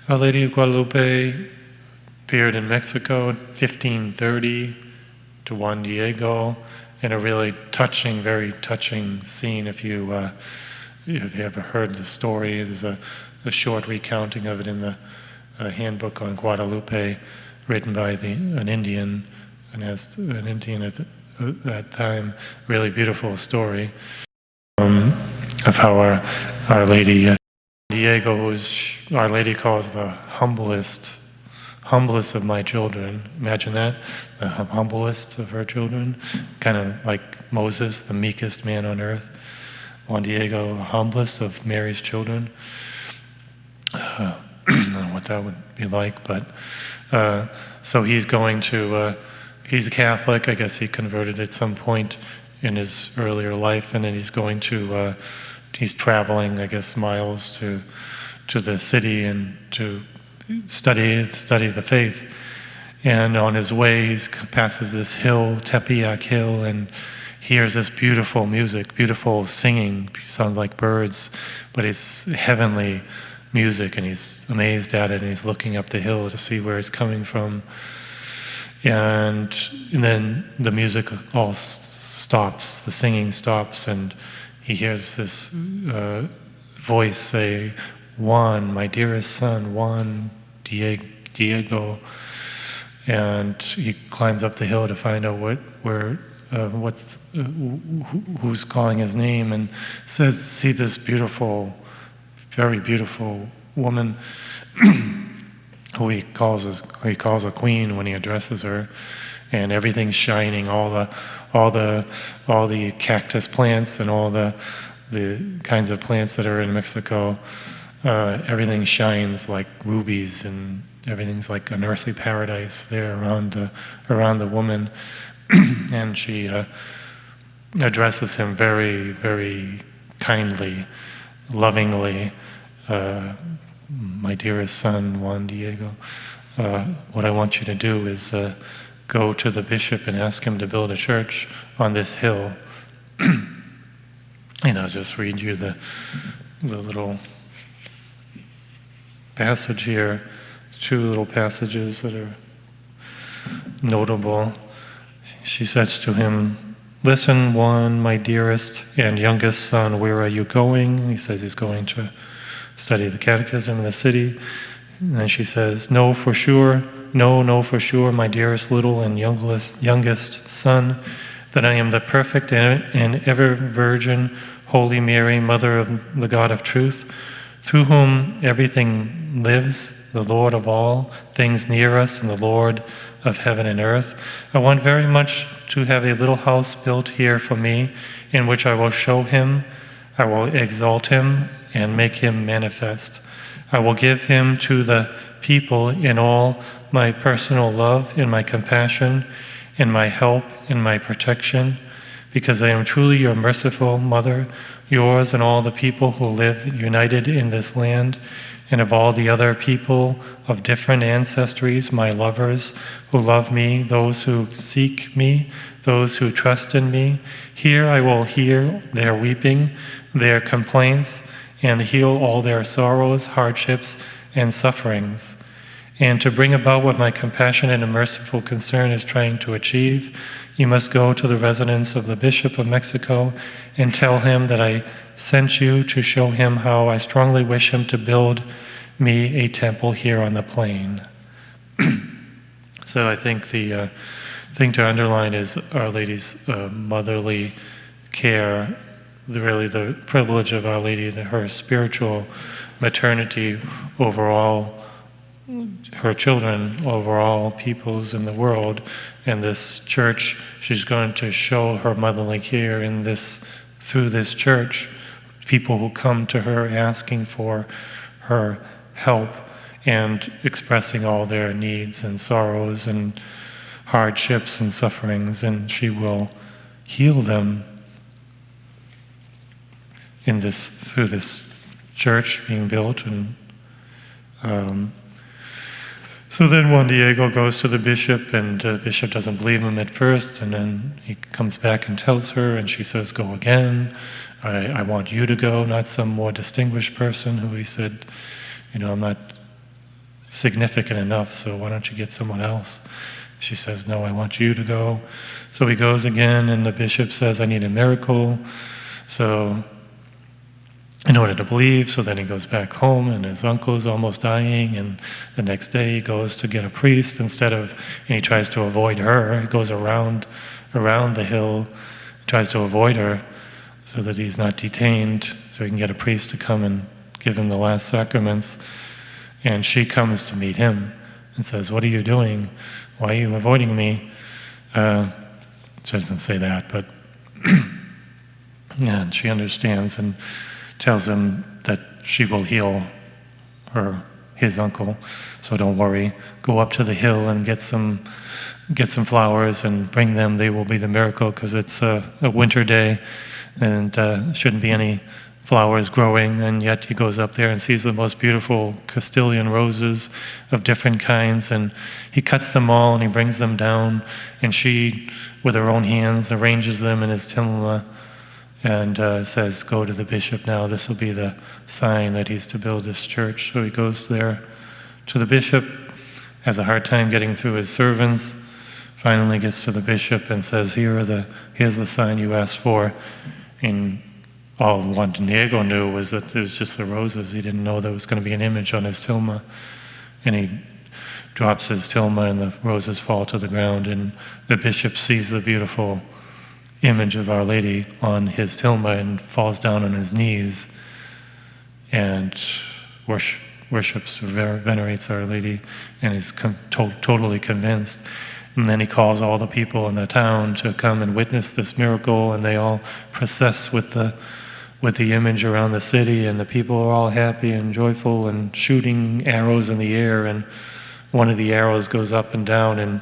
Our Lady of Guadalupe appeared in Mexico in 1530 to Juan Diego in a really touching, very touching scene. If you ever heard the story, there's a short recounting of it in the handbook on Guadalupe, written by an Indian, and as an Indian at that time, really beautiful story of how Our Lady Diego, who Our Lady calls the humblest of my children. Imagine that, the humblest of her children, kind of like Moses, the meekest man on earth. Juan Diego, the humblest of Mary's children. I don't know what that would be like, but so he's going to, he's a Catholic. I guess he converted at some point in his earlier life, and then he's going to, he's traveling, I guess, miles to the city and to study the faith. And on his way, he passes this hill, Tepeyac Hill, and hears this beautiful music, beautiful singing. Sounds like birds, but it's heavenly music, and he's amazed at it, and he's looking up the hill to see where it's coming from. And then the music all stops, the singing stops, and he hears this voice say, "Juan, my dearest son, Juan Diego." And he climbs up the hill to find out who's calling his name, and says, see this beautiful, very beautiful woman who he calls a queen when he addresses her, and everything's shining, all the cactus plants and all the kinds of plants that are in Mexico, everything shines like rubies, and everything's like an earthly paradise there around the woman. And she addresses him very, very kindly, lovingly. My dearest son, Juan Diego, what I want you to do is go to the bishop and ask him to build a church on this hill. And I'll just read you the little passage here, two little passages that are notable. She says to him, "Listen, Juan, my dearest and youngest son, where are you going?" He says he's going to study the catechism in the city. And then she says, "No, for sure, my dearest little and youngest son, that I am the perfect and ever Virgin, Holy Mary, Mother of the God of truth, through whom everything lives, the Lord of all things near us, and the Lord of heaven and earth. I want very much to have a little house built here for me, in which I will show him, I will exalt him, and make him manifest. I will give him to the people in all my personal love, in my compassion, in my help, in my protection, because I am truly your merciful mother, yours and all the people who live united in this land, and of all the other people of different ancestries, my lovers, who love me, those who seek me, those who trust in me. Here I will hear their weeping, their complaints, and heal all their sorrows, hardships, and sufferings. And to bring about what my compassionate and merciful concern is trying to achieve, you must go to the residence of the Bishop of Mexico and tell him that I sent you to show him how I strongly wish him to build me a temple here on the plain." So I think the thing to underline is Our Lady's motherly care, really the privilege of Our Lady, her spiritual maternity over all her children, over all peoples in the world. And this church, she's going to show her motherly care through this church, people who come to her asking for her help and expressing all their needs and sorrows and hardships and sufferings, and she will heal them through this church being built. And so then Juan Diego goes to the bishop, and the bishop doesn't believe him at first, and then he comes back and tells her, and she says, "Go again. I want you to go, not some more distinguished person," who he said, "I'm not significant enough, so why don't you get someone else? She says, no, I want you to go. So he goes again, and the bishop says, I need a miracle. So in order to believe, so then he goes back home, and his uncle is almost dying, and the next day he goes to get a priest and he tries to avoid her. He goes around the hill, tries to avoid her so that he's not detained, so he can get a priest to come and give him the last sacraments. And she comes to meet him and says, what are you doing? Why are you avoiding me? She doesn't say that, but yeah, and she understands and tells him that she will heal his uncle, so don't worry. Go up to the hill and get some flowers and bring them. They will be the miracle, because it's a winter day and shouldn't be any flowers growing, and yet he goes up there and sees the most beautiful Castilian roses of different kinds, and he cuts them all and he brings them down, and she, with her own hands, arranges them in his tilma and says, go to the bishop now, this will be the sign that he's to build this church. So he goes there to the bishop, has a hard time getting through his servants, finally gets to the bishop and says, here's the sign you asked for. And all Juan Diego knew was that it was just the roses. He didn't know there was going to be an image on his tilma. And he drops his tilma and the roses fall to the ground, and the bishop sees the beautiful image of Our Lady on his tilma and falls down on his knees and worships, venerates Our Lady, and is totally convinced. And then he calls all the people in the town to come and witness this miracle, and they all process with the image around the city, and the people are all happy and joyful and shooting arrows in the air, and one of the arrows goes up and down and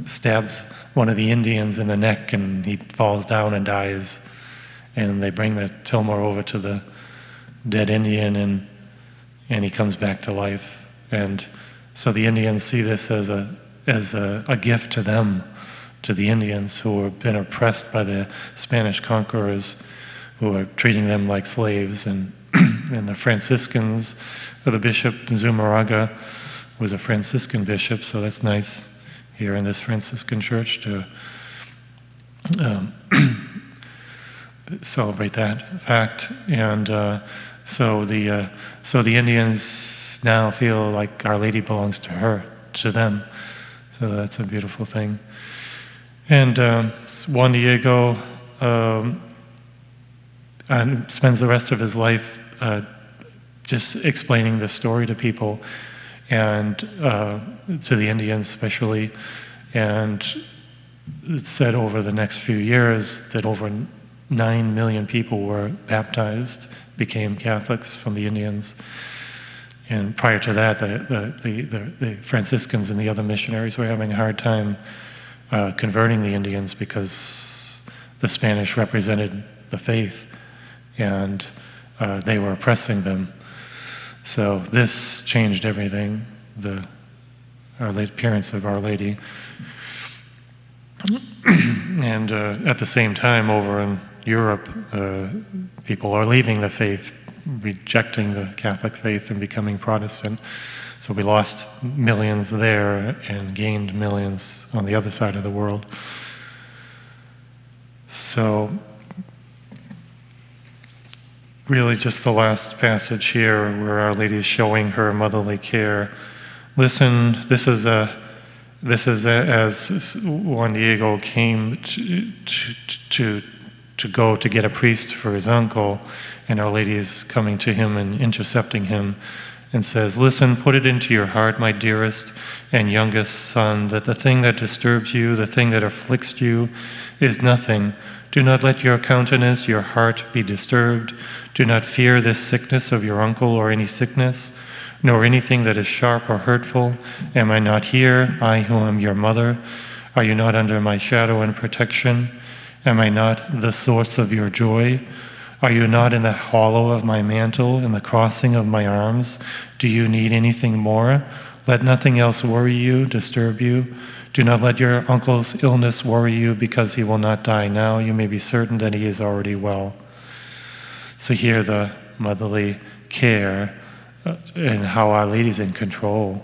stabs one of the Indians in the neck, and he falls down and dies. And they bring the tilma over to the dead Indian, and he comes back to life. And so the Indians see this as a gift to them, to the Indians who have been oppressed by the Spanish conquerors, who are treating them like slaves. And the Franciscans, or the bishop Zumarraga was a Franciscan bishop, so that's nice here in this Franciscan church to celebrate that fact. And so the Indians now feel like Our Lady belongs to them. So that's a beautiful thing. And Juan Diego and spends the rest of his life just explaining the story to people, and to the Indians especially. And it's said over the next few years that over 9 million people were baptized, became Catholics from the Indians. And prior to that, the Franciscans and the other missionaries were having a hard time converting the Indians, because the Spanish represented the faith, and they were oppressing them. So this changed everything, the appearance of Our Lady. And at the same time, over in Europe, people are leaving the faith, rejecting the Catholic faith and becoming Protestant. So we lost millions there and gained millions on the other side of the world. So really just the last passage here where Our Lady is showing her motherly care. Listen, this is as Juan Diego came to go to get a priest for his uncle, and Our Lady is coming to him and intercepting him and says, listen, put it into your heart, my dearest and youngest son, that the thing that disturbs you, the thing that afflicts you, is nothing. Do not let your countenance, your heart be disturbed. Do not fear this sickness of your uncle or any sickness, nor anything that is sharp or hurtful. Am I not here, I who am your mother? Are you not under my shadow and protection? Am I not the source of your joy? Are you not in the hollow of my mantle, in the crossing of my arms? Do you need anything more? Let nothing else worry you, disturb you. Do not let your uncle's illness worry you, because he will not die now. You may be certain that he is already well. So here the motherly care and how Our Lady's in control.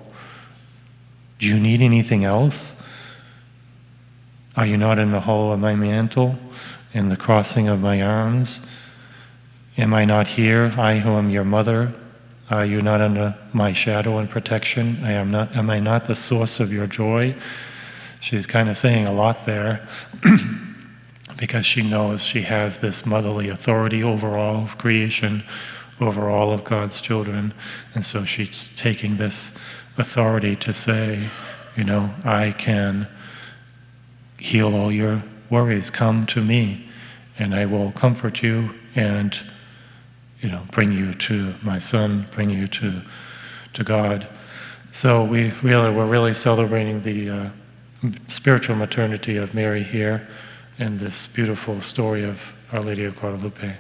Do you need anything else? Are you not in the hollow of my mantle, in the crossing of my arms? Am I not here, I who am your mother? Are you not under my shadow and protection? Am I not the source of your joy? She's kind of saying a lot there because she knows she has this motherly authority over all of creation, over all of God's children. And so she's taking this authority to say, I can heal all your worries. Come to me, and I will comfort you and bring you to my Son, bring you to God. So we're really celebrating the spiritual maternity of Mary here in this beautiful story of Our Lady of Guadalupe.